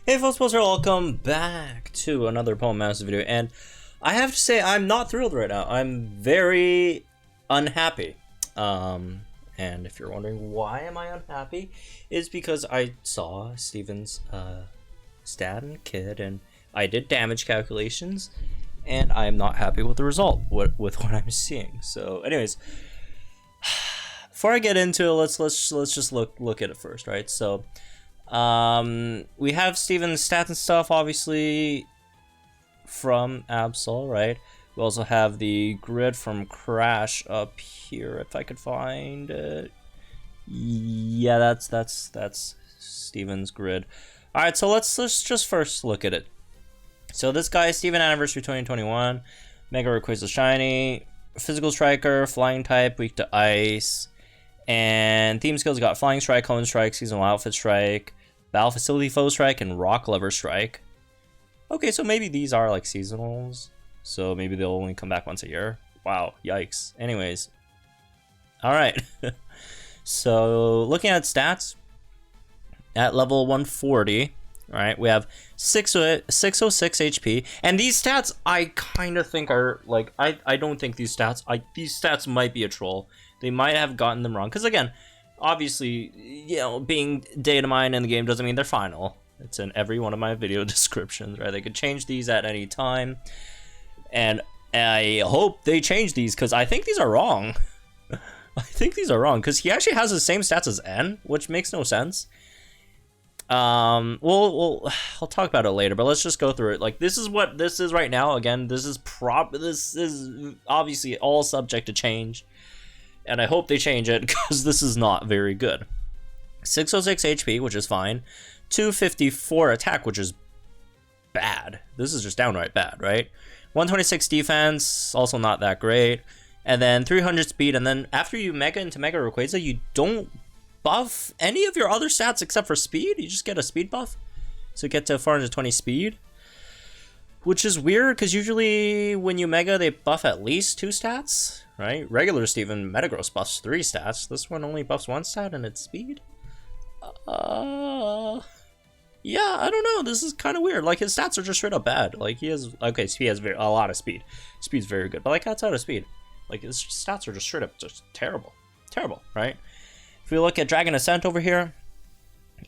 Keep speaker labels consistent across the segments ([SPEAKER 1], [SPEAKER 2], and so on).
[SPEAKER 1] Hey folks, welcome back to another Poem Master video, and I have to say I'm not thrilled right now. I'm very unhappy. And if you're wondering why am I unhappy, is because I saw Steven's stat and kit, and I did damage calculations, and I'm not happy with the result with what I'm seeing. So, anyways, before I get into it, let's just look at it first, right? So. We have Steven's stats and stuff, obviously, from Absol, right? We also have the grid from Crash up here, if I could find it. Yeah, that's Steven's grid. Alright, so let's just first look at it. So this guy, Steven Anniversary 2021, Mega Rayquaza Shiny, Physical Striker, Flying type, weak to Ice, and theme skills got Flying Strike, Cone Strike, Seasonal Outfit Strike, Battle Facility Foe Strike, and Rock Lever Strike. Okay, so maybe these are like seasonals. So maybe they'll only come back once a year. Wow, yikes. Anyways. Alright. So looking at stats, at level 140, right, we have 606 HP. And these stats I kind of think are like, I don't think these stats might be a troll. They might have gotten them wrong. Because again, obviously, you know, being data mined in the game doesn't mean they're final. It's in every one of my video descriptions, right? They could change these at any time. And I hope they change these, because I think these are wrong. I think these are wrong, because he actually has the same stats as N, which makes no sense. I'll talk about it later, but let's just go through it. Like, this is what this is right now. Again, this is obviously all subject to change. And I hope they change it, because this is not very good. 606 HP, which is fine. 254 attack, which is bad. This is just downright bad, right? 126 defense, also not that great. And then 300 speed, and then after you mega into Mega Rayquaza, you don't buff any of your other stats except for speed. You just get a speed buff. So you get to 420 speed. Which is weird, because usually when you mega, they buff at least 2 stats. Right? Regular Steven Metagross buffs 3 stats. This one only buffs 1 stat and it's speed? Yeah, I don't know. This is kind of weird. Like, his stats are just straight up bad. Like, he has... Okay, so he has a lot of speed. Speed's very good. But, like, outside of speed, like, his stats are just straight up just terrible. Terrible, right? If we look at Dragon Ascent over here,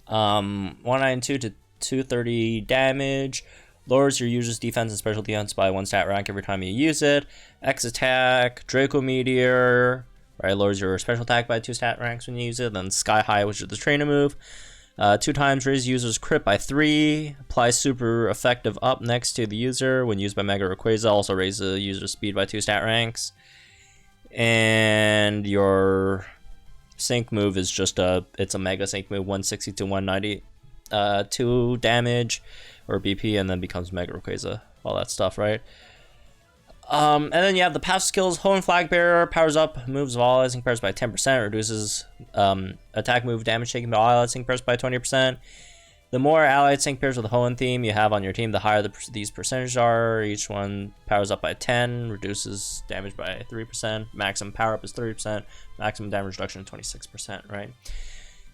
[SPEAKER 1] 192 to 230 damage. Lowers your user's defense and special defense by 1 stat rank every time you use it. X attack, Draco Meteor, right? Lowers your special attack by 2 stat ranks when you use it. Then Sky High, which is the trainer move. 2 times raise user's crit by 3. Apply super effective up next to the user when used by Mega Rayquaza. Also raise the user's speed by 2 stat ranks. And your sync move is just it's a mega sync move, 160 to 190, 2 damage or BP, and then becomes Mega Rayquaza, all that stuff, right? And then you have the passive skills. Hoenn Flag Bearer powers up moves of all allied sync pairs by 10%, reduces attack move damage taken by all allied sync pairs by 20%. The more allied sync pairs with the Hoenn theme you have on your team, the higher these percentages are. Each one powers up by 10, reduces damage by 3%. Maximum power up is 30%. Maximum damage reduction 26%, right?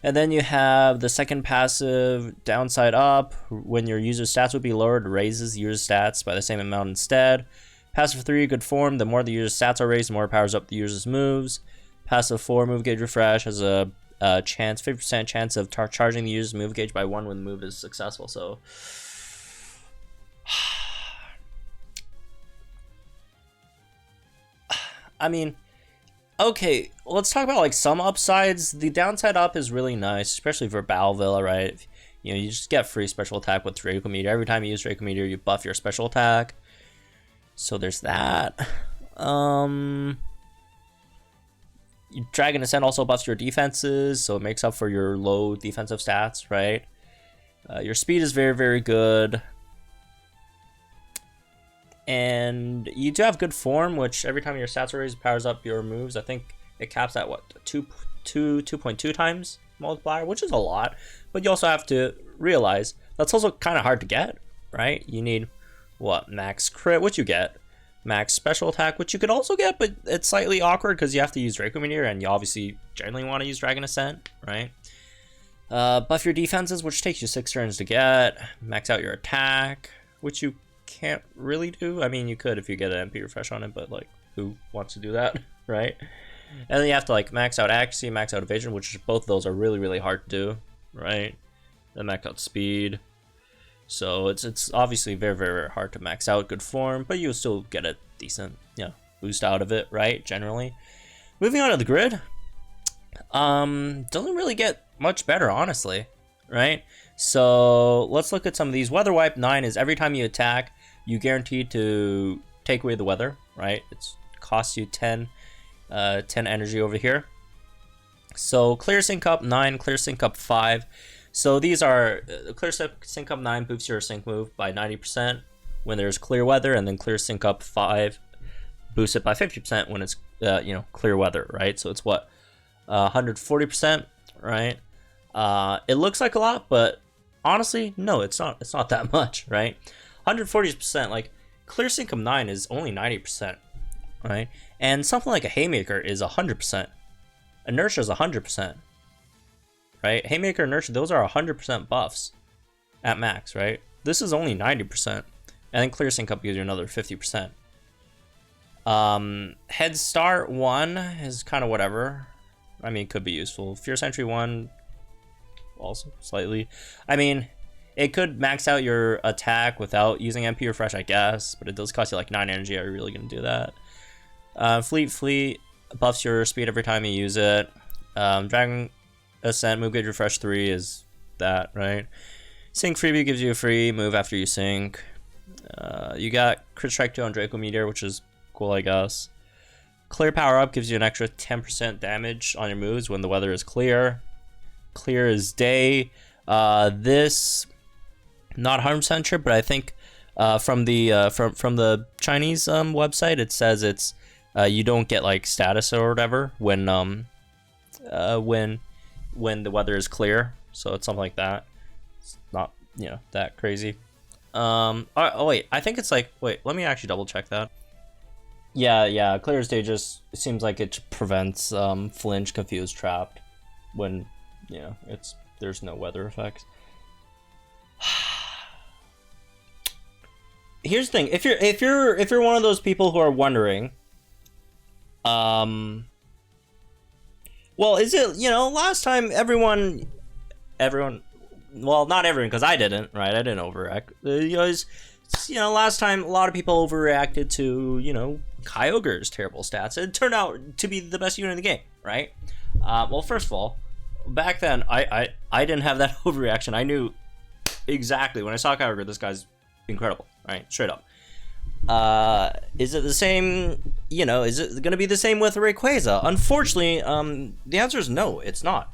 [SPEAKER 1] And then you have the second passive, Downside Up. When your user's stats would be lowered, raises user's stats by the same amount instead. Passive 3, Good Form. The more the user's stats are raised, the more it powers up the user's moves. Passive 4, Move Gauge Refresh, has a 50% chance of charging the user's move gauge by 1 when the move is successful. So, I mean, okay, let's talk about like some upsides. The downside up is really nice, especially for Belleville, right? You know, you just get free special attack with Draco Meteor. Every time you use Draco Meteor, you buff your special attack. So there's that. Dragon Ascent also buffs your defenses, so it makes up for your low defensive stats, right? Your speed is very, very good. And you do have Good Form, which every time your stats are raised, powers up your moves. I think it caps at, what, 2.2 times multiplier, which is a lot. But you also have to realize that's also kind of hard to get, right? You need, what, max crit, which you get. Max special attack, which you could also get, but it's slightly awkward because you have to use Draco Meteor, and you obviously generally want to use Dragon Ascent, right? Buff your defenses, which takes you 6 turns to get. Max out your attack, which you can't really do. I mean, you could if you get an MP refresh on it, but like, who wants to do that, right? And then you have to like max out accuracy, max out evasion, which both of those are really, really hard to do, right? Then max out speed. So it's obviously very, very, very hard to max out good form, but you'll still get a decent, boost out of it, right? Generally. Moving on to the grid. Doesn't really get much better, honestly, right? So let's look at some of these. Weather Wipe 9 is every time you attack, you guaranteed to take away the weather, right? It costs you 10 energy over here. So Clear Sync Up 9, Clear Sync Up 5. So these are Clear Sync Up 9 boosts your sync move by 90% when there's clear weather, and then Clear Sync Up 5 boosts it by 50% when it's clear weather, right? So it's what, 140%, right? It looks like a lot, but honestly, no, it's not. It's not that much, right? 140%, like Clear Sync Up 9 is only 90%, right? And something like a Haymaker is 100%. Inertia is 100%. Right? Haymaker, Inertia, those are 100% buffs at max, right? This is only 90%. And then Clear Sync Up gives you another 50%. Head Start 1 is kind of whatever. I mean, it could be useful. Fierce Entry 1, also slightly. I mean, it could max out your attack without using MP Refresh, I guess, but it does cost you like 9 energy. Are you really going to do that? Fleet buffs your speed every time you use it. Dragon Ascent, move gauge refresh 3 is that, right? Sync freebie gives you a free move after you sync. You got Crit Strike 2 on Draco Meteor, which is cool, I guess. Clear Power Up gives you an extra 10% damage on your moves when the weather is clear. Clear as day. This, not 100% sure, but I think from the Chinese website, it says it's you don't get like status or whatever when the weather is clear, so it's something like that. It's not, that crazy. Oh wait, I think it's like, wait, let me actually double check that. Yeah, clear as day just seems like it prevents flinch, confuse, trapped when, there's no weather effects. Here's the thing, if you're one of those people who are wondering, well, is it, last time everyone, well, not everyone, because I didn't, right? I didn't overreact. Last time a lot of people overreacted to, Kyogre's terrible stats. It turned out to be the best unit in the game, right? Well, first of all, back then, I didn't have that overreaction. I knew exactly, when I saw Kyogre, this guy's incredible, right? Straight up. Is it the same, is it going to be the same with Rayquaza? Unfortunately, the answer is no, it's not.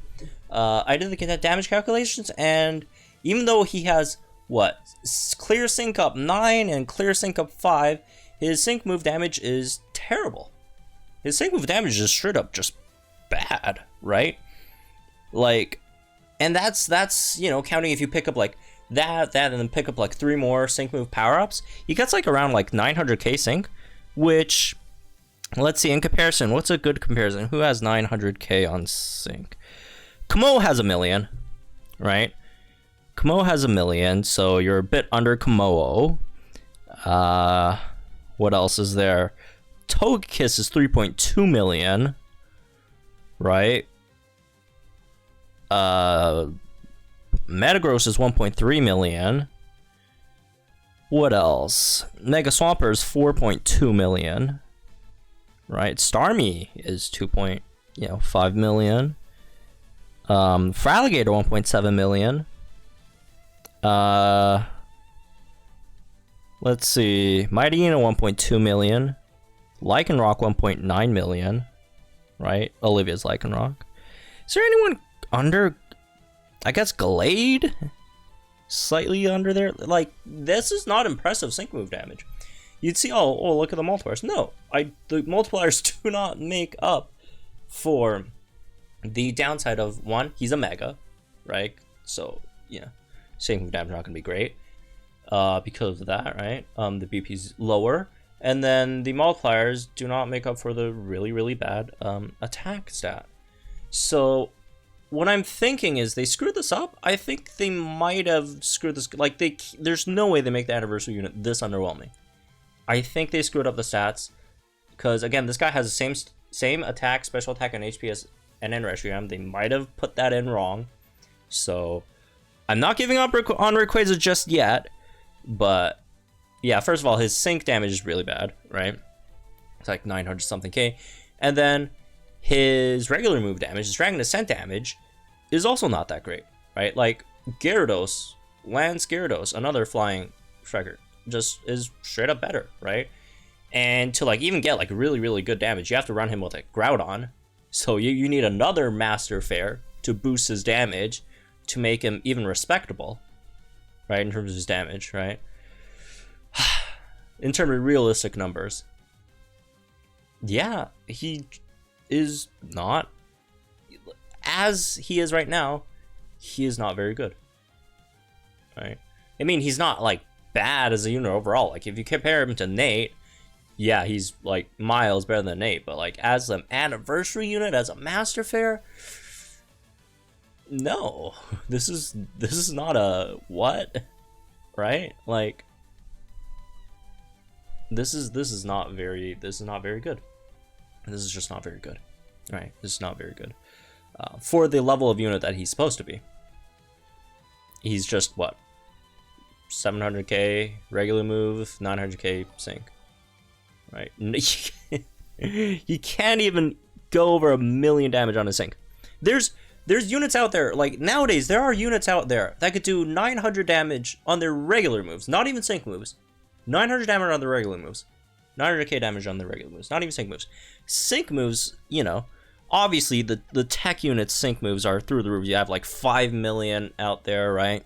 [SPEAKER 1] I did the damage calculations, and even though he has, Clear Sync Up 9 and Clear Sync Up 5, his sync move damage is terrible. His sync move damage is straight up just bad, right? Like, and that's counting if you pick up, like, that, and then pick up like 3 more sync move power-ups. He gets like around like 900k sync, which, let's see, in comparison, what's a good comparison? Who has 900k on sync? Kamo has 1 million, right? Kamo has 1 million, so you're a bit under Kamo. What else is there? Togekiss is 3.2 million, right? Metagross is 1.3 million. What else? Mega Swampert is 4.2 million. Right? Starmie is 2.5 million. Feraligatr 1.7 million. Let's see. Mightyena 1.2 million. Lycanroc 1.9 million. Right? Olivia's Lycanroc. Is there anyone under, I guess, Glade? Slightly under there? Like, this is not impressive sync move damage. You'd see, oh, look at the multipliers. No, the multipliers do not make up for the downside of, one, he's a mega, right? So, sync move damage not going to be great because of that, right? The BP's lower. And then the multipliers do not make up for the really, really bad attack stat. So, what I'm thinking is they screwed this up. I think they might have screwed this. Like, there's no way they make the anniversary unit this underwhelming. I think they screwed up the stats because, again, this guy has the same attack, special attack, and HP as NN Reshiram. They might have put that in wrong. So I'm not giving up on Rayquaza just yet. But yeah, first of all, his sync damage is really bad, right? It's like 900 something K. And then his regular move damage, his Dragon Descent damage, is also not that great, right? Like, Gyarados, Lance Gyarados, another flying striker, just is straight up better, right? And to like even get like really, really good damage, you have to run him with a Groudon. So you need another Master Fair to boost his damage to make him even respectable, right? In terms of his damage, right? In terms of realistic numbers, yeah, he is not, as he is right now, he is not very good, right? I mean, he's not like bad as a unit overall. Like, if you compare him to Nate, yeah, he's like miles better than Nate, but like as an anniversary unit, as a Master Fair, no, this is not a what, right? Like, this is not very good. This is just not very good, right? This is not very good for the level of unit that he's supposed to be. He's just what, 700k regular move, 900k sync, right? He can't even go over 1,000,000 damage on his sync. There's units out there, like nowadays there are units out there that could do 900 damage on their regular moves, not even sync moves. 900 damage on the regular moves, 900k damage on the regular moves, not even sync moves. Sync moves, you know, obviously the tech units sync moves are through the roof. You have like 5 million out there, right?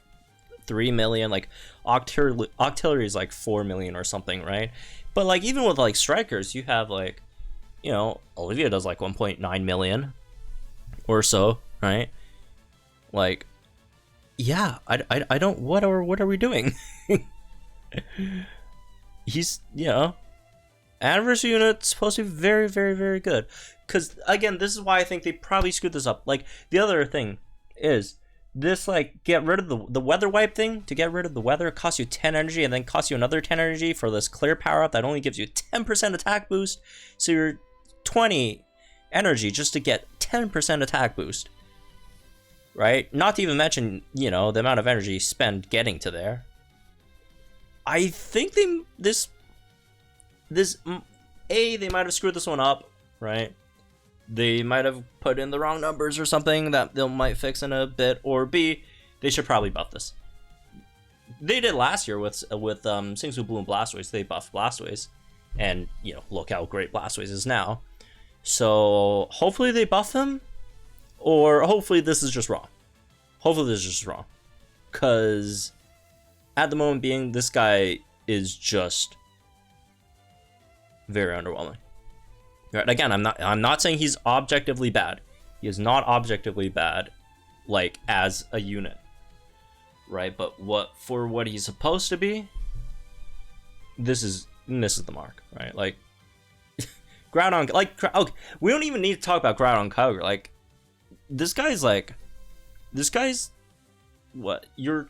[SPEAKER 1] 3 million, like Octillery is like 4 million or something, right? But like even with like strikers, you have like, you know, Olivia does like 1.9 million or so, right? Like, yeah, I don't, what are we doing? He's, you know, anniversary unit supposed to be very, very, very good. Because again, this is why I think they probably screwed this up. Like, the other thing is this, like, get rid of the weather wipe thing. To get rid of the weather, it costs you 10 energy and then costs you another 10 energy for this clear power up that only gives you 10% attack boost. So you're 20 energy just to get 10% attack boost, right? Not to even mention, you know, the amount of energy you spend getting to there. I think they might have screwed this one up, right? They might have put in the wrong numbers or something that they might fix in a bit, or B, they should probably buff this. They did last year with Singsu Blue and Blastoise. They buffed Blastoise, and you know, look how great Blastoise is now. So hopefully they buff him, or hopefully this is just wrong. Hopefully this is just wrong, because at the moment being, this guy is just very underwhelming. Right? Again, I'm not saying he's objectively bad. He is not objectively bad, like as a unit, right? But for what he's supposed to be, this is the mark, right? Like Groudon, like, okay, we don't even need to talk about Groudon Kyogre. Like, this guy's what, you're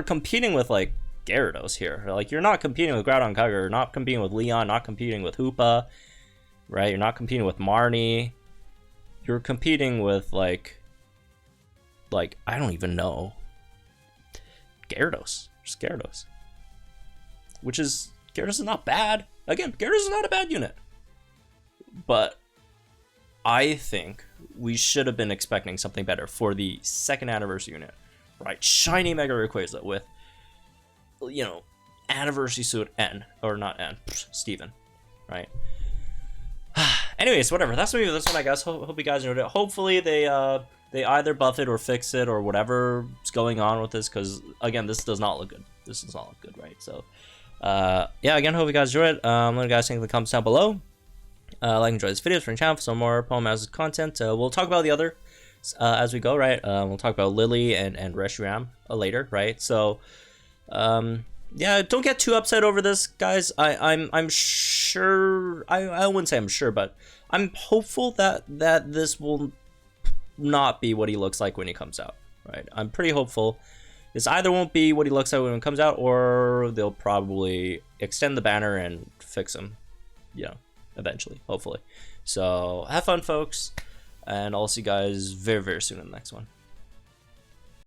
[SPEAKER 1] competing with like Gyarados here. Like, you're not competing with Groudon Kyogre, you're not competing with Leon, not competing with Hoopa, right? You're not competing with Marnie. You're competing with like I don't even know, Gyarados. Just Gyarados. Which is, Gyarados is not bad. Again, Gyarados is not a bad unit. But I think we should have been expecting something better for the second anniversary unit. Right, shiny Mega Rayquaza with, you know, anniversary suit N, or not N, Steven, right? Anyways, whatever. That's maybe this one, I guess. Hope you guys enjoyed it. Hopefully they either buff it or fix it or whatever's going on with this, because again, this does not look good. This does not look good, right? So, yeah. Again, hope you guys enjoyed it. Let me guys think in the comments down below. Like and enjoy this video for the channel for some more Poem Masters content. We'll talk about the other. As we go, right? We'll talk about Lily and Reshiram later, right? So, yeah, don't get too upset over this, guys. I'm sure, I wouldn't say I'm sure, but I'm hopeful that this will not be what he looks like when he comes out, right? I'm pretty hopeful this either won't be what he looks like when it comes out, or they'll probably extend the banner and fix him, you know, eventually, hopefully. So have fun, folks, and I'll see you guys very, very soon in the next one.